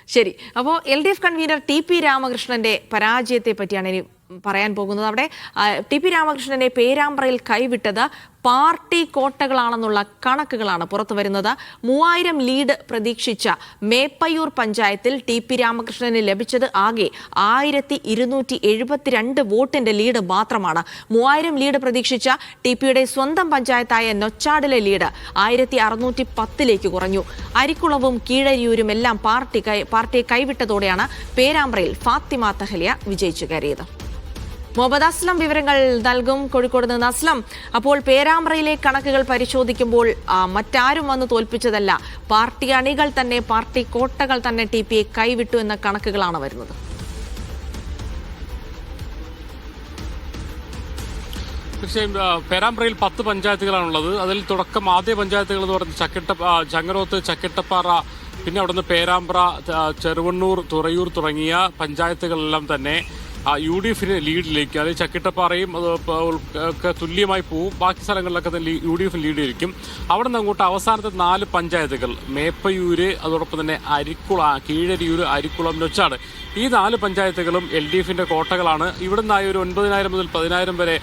ശരി. അപ്പോൾ LDF convener TP രാമകൃഷ്ണന്റെ പരാജയത്തെ പറ്റിയാണ് ഇനി പറയാൻ പോകുന്നത്. അവിടെ TP രാമകൃഷ്ണനെ പേരാമ്പ്രയിൽ കൈവിട്ടത് പാർട്ടി കോട്ടകളാണെന്നുള്ള കണക്കുകളാണ് പുറത്തു വരുന്നത്. 3000 ലീഡ് പ്രതീക്ഷിച്ച മേപ്പയ്യൂർ പഞ്ചായത്തിൽ TP രാമകൃഷ്ണന് ലഭിച്ചത് ആകെ 1272 വോട്ടിന്റെ ലീഡ് മാത്രമാണ്. 3000 ലീഡ് പ്രതീക്ഷിച്ച TPയുടെ സ്വന്തം പഞ്ചായത്തായ നൊച്ചാടിലെ ലീഡ് 1610ലേക്ക് കുറഞ്ഞു. അരിക്കുളവും കീഴരിയൂരും എല്ലാം പാർട്ടിയെ കൈവിട്ടതോടെയാണ് പേരാമ്പ്രയിൽ ഫാത്തിമ തഹലിയ വിജയിച്ചു കയറിയത്. മുഹമ്മദ് അസ്ലം വിവരങ്ങൾ നൽകും കോഴിക്കോട് നിന്ന്. അസ്ലം, അപ്പോൾ പേരാമ്പ്രയിലെ കണക്കുകൾ പരിശോധിക്കുമ്പോൾ മറ്റാരും വന്ന് തോൽപ്പിച്ചതല്ല, പാർട്ടി അണികൾ തന്നെ, പാർട്ടി കോട്ടകൾ തന്നെ TPയെ കൈവിട്ടു എന്ന കണക്കുകളാണ് വരുന്നത്. തീർച്ചയായും പേരാമ്പ്രയിൽ 10 പഞ്ചായത്തുകളാണുള്ളത്. അതിൽ തുടക്കം ആദ്യ പഞ്ചായത്തുകൾ എന്ന് പറയുന്നത് ചങ്ങരോത്ത്, ചക്കിട്ടപ്പാറ, പിന്നെ അവിടുന്ന് പേരാമ്പ്ര, ചെറുവണ്ണൂർ, തുറയൂർ തുടങ്ങിയ പഞ്ചായത്തുകളെല്ലാം തന്നെ UDFന് ലീഡിലേക്ക്, അതായത് ചക്കിട്ടപ്പാറയും ഒക്കെ തുല്യമായി പോവും. ബാക്കി സ്ഥലങ്ങളിലൊക്കെ തന്നെ UDF ലീഡ് ആയിരിക്കും. അവിടെ നിന്ന് അങ്ങോട്ട് അവസാനത്തെ 4 പഞ്ചായത്തുകൾ മേപ്പയൂര്, അതോടൊപ്പം തന്നെ കീഴരിയൂർ, അരിക്കുളം, നൊച്ചാട്, ഈ 4 പഞ്ചായത്തുകളും LDFന്റെ കോട്ടകളാണ്. ഇവിടുന്നായി ഒരു 9000 മുതൽ 10000 വരെ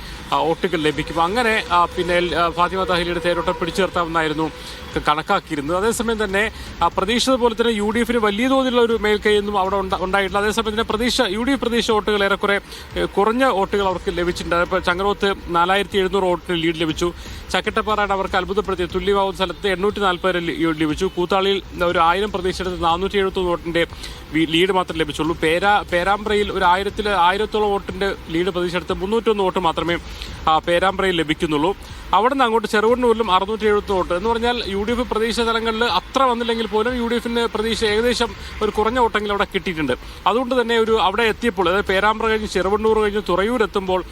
വോട്ടുകൾ ലഭിക്കും. അങ്ങനെ പിന്നെ ഫാത്തിമ തഹലിയുടെ തേരോട്ടം പിടിച്ചു നിർത്താമെന്നായിരുന്നു കണക്കാക്കിയിരുന്നത്. അതേസമയം തന്നെ പ്രതീക്ഷിച്ചത് പോലെ തന്നെ UDFന് വലിയ തോതിലുള്ള ഒരു മേൽക്കൈയൊന്നും അവിടെ ഉണ്ടായിട്ടില്ല. അതേസമയം തന്നെ UDF പ്രതീക്ഷ വോട്ടുകൾ ഏറെക്കുറെ കുറഞ്ഞ വോട്ടുകൾ അവർക്ക് ലഭിച്ചിട്ടുണ്ട്. ഇപ്പോൾ ചങ്ങരോത്ത് 4700 വോട്ടിന് ലീഡ് ലഭിച്ചു. ചക്കിട്ടപ്പാറയുടെ അവർക്ക് അത്ഭുതപ്പെടുത്തിയ തുല്യമാവുന്ന സ്ഥലത്ത് 840 ലീഡ് ലഭിച്ചു. കൂത്താളിയിൽ ഒരു 1000 പ്രതീക്ഷിച്ചെടുത്ത് 471 വോട്ടിന്റെ ലീഡ് മാത്രമേ ലഭിച്ചുള്ളൂ. പേരാമ്പ്രയിൽ ഒരു 1000-ഓളം വോട്ടിന്റെ ലീഡ് പ്രതീക്ഷിച്ചെടുത്ത് 301 വോട്ട് മാത്രമേ പേരാമ്പ്രയിൽ ലഭിക്കുന്നുള്ളൂ. അവിടെ നിന്ന് അങ്ങോട്ട് ചെറുവണ്ണൂരിലും 670 വോട്ട് എന്ന് പറഞ്ഞാൽ UDF പ്രതീക്ഷ തലങ്ങളിൽ അത്ര വന്നില്ലെങ്കിൽ പോലും UDFന് പ്രതീക്ഷ ഏകദേശം ഒരു കുറഞ്ഞ വോട്ടെങ്കിലും അവിടെ കിട്ടിയിട്ടുണ്ട്. അതുകൊണ്ട് തന്നെ അവിടെ എത്തിയപ്പോൾ, അതായത് പേരാമ്പ്ര കഴിഞ്ഞ് ചെറുവണ്ണൂർ കഴിഞ്ഞ് തുറയൂർ എത്തുമ്പോൾ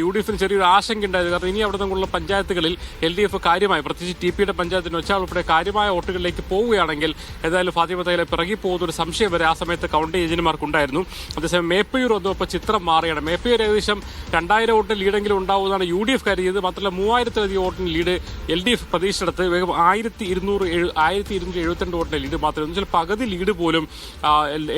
UDFന് ചെറിയൊരു ആശങ്ക ഉണ്ടായത്. കാരണം ഇനി അവിടെ നിന്നുള്ള പഞ്ചായത്തുകളിൽ LDF കാര്യമായി, പ്രത്യേകിച്ച് TPയുടെ പഞ്ചായത്തിന് വെച്ചാൽ ഉൾപ്പെടെ കാര്യമായ വോട്ടുകളിലേക്ക് പോവുകയാണെങ്കിൽ ഏതായാലും ഫാത്തിമ തഹലിയ പിറകി പോകുന്ന ഒരു സംശയം വരെ ആ സമയത്ത് കൗണ്ട് ഏജന്റുമാർക്കുണ്ടായിരുന്നു. അതേസമയം മേപ്പയൂർ വന്നപ്പോൾ ചിത്രം മാറിയാണ്. മേപ്പയൂർ ഏകദേശം 2000 വോട്ടിന് ലീഡെങ്കിലും ഉണ്ടാവുമെന്നാണ് UDF കരുതിയത്. മാത്രമല്ല 3000-ലധികം വോട്ടിന് ലീഡ് LDF പ്രതീക്ഷിച്ചെടുത്ത് വേഗം 1272 വോട്ടിന്റെ ലീഡ് മാത്രമേ, എന്ന് വെച്ചാൽ പകുതി ലീഡ് പോലും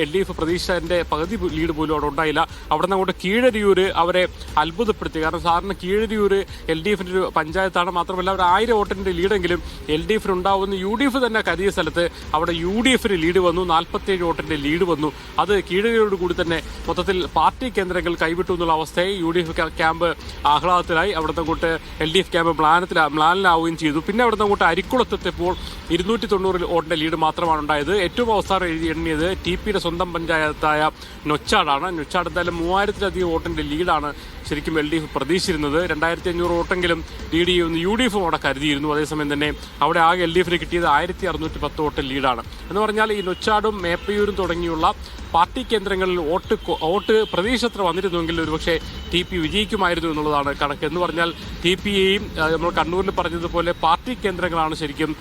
LDF പ്രതീക്ഷന്റെ പകുതി ലീഡ് പോലും അവിടെ ഉണ്ടായില്ല. അവിടെ നിന്ന് അങ്ങോട്ട് കീഴരിയൂർ അവരെ അത്ഭുതപ്പെടുത്തി. കാരണം സാധാരണ കീഴരിയൂർ LDFന്റെ ഒരു പഞ്ചായത്താണ്. മാത്രമല്ല ഒരു 1000 വോട്ടിന്റെ ലീഡെങ്കിലും LDFന് ഉണ്ടാവുമെന്ന് UDF തന്നെ കരുതിയ സ്ഥലത്ത് അവിടെ UDFന് ലീഡ് വന്നു, 47 വോട്ടിന്റെ ലീഡ് വന്നു. അത് കീഴരിയൂരോട് കൂടി തന്നെ മൊത്തത്തിൽ പാർട്ടി കേന്ദ്രങ്ങൾ കൈവിട്ടു എന്നുള്ള അവസ്ഥയെ UDF ക്യാമ്പ് ആഹ്ലാദത്തിലായി. അവിടുന്ന് അങ്ങോട്ട് LDF ക്യാമ്പ് മ്ലാനിലാവുകയും ചെയ്തു. പിന്നെ അവിടുന്ന് അങ്ങോട്ട് അരിക്കുളത്തെത്തിയപ്പോൾ 290 വോട്ടിന്റെ ലീഡ് മാത്രമാണ് ഉണ്ടായത്. ഏറ്റവും അവസാനം എണ്ണിയത് TPയുടെ സ്വന്തം പഞ്ചായത്തായ നൊച്ചാടാണ്. നൊച്ചാട് എന്തായാലും 3000-ലധികം വോട്ടിന്റെ ലീഡാണ് ശരിക്കും LDF പ്രതീക്ഷിച്ചിരുന്നത്. 2500 വോട്ടെങ്കിലും ലീഡ് ചെയ്യുമെന്ന് UDF അവിടെ കരുതിയിരുന്നു. അതേസമയം തന്നെ അവിടെ ആകെ LDFന് കിട്ടിയത് 1610 വോട്ട് ലീഡാണ്. എന്ന് പറഞ്ഞാൽ ഈ നൊച്ചാടും മേപ്പയൂരും തുടങ്ങിയുള്ള പാർട്ടി കേന്ദ്രങ്ങളിൽ വോട്ട് പ്രതീക്ഷത്ര വന്നിരുന്നുവെങ്കിൽ ഒരുപക്ഷെ TP വിജയിക്കുമായിരുന്നു എന്നുള്ളതാണ് കണക്ക്. എന്ന് പറഞ്ഞാൽ TPയെയും നമ്മൾ കണ്ണൂരിൽ പറഞ്ഞതുപോലെ പാർട്ടി കേന്ദ്രങ്ങളാണ് ശരിക്കും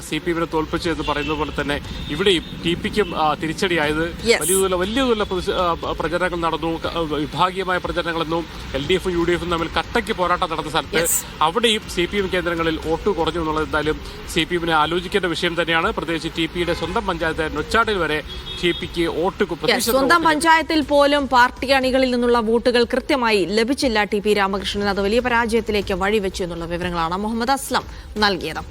CPMനെ തോൽപ്പിച്ചതെന്ന് പറയുന്നത് പോലെ തന്നെ ഇവിടെയും TPക്കും തിരിച്ചടിയായത്. വലിയ തോതിലുള്ള പ്രചരണങ്ങൾ നടന്നു. വിഭാഗീയമായ പ്രചരണങ്ങളെന്നും LDFും UDFും തമ്മിൽ കട്ടയ്ക്ക് പോരാട്ടം നടന്ന സ്ഥലത്ത് അവിടെയും CPM കേന്ദ്രങ്ങളിൽ വോട്ട് കുറഞ്ഞു എന്നുള്ളത് എന്തായാലും CPMനെ ആലോചിക്കേണ്ട വിഷയം തന്നെയാണ്. പ്രത്യേകിച്ച് TPയുടെ സ്വന്തം പഞ്ചായത്തായ നൊച്ചാടിൽ വരെ TPക്ക് വോട്ട്, സ്വന്തം പഞ്ചായത്തിൽ പോലും പാർട്ടി അണികളിൽ നിന്നുള്ള വോട്ടുകൾ കൃത്യമായി ലഭിച്ചില്ല TP രാമകൃഷ്ണൻ. അത് വലിയ പരാജയത്തിലേക്ക് വഴിവെച്ചു എന്നുള്ള വിവരങ്ങളാണ് മുഹമ്മദ് അസ്ലം നൽകിയത്.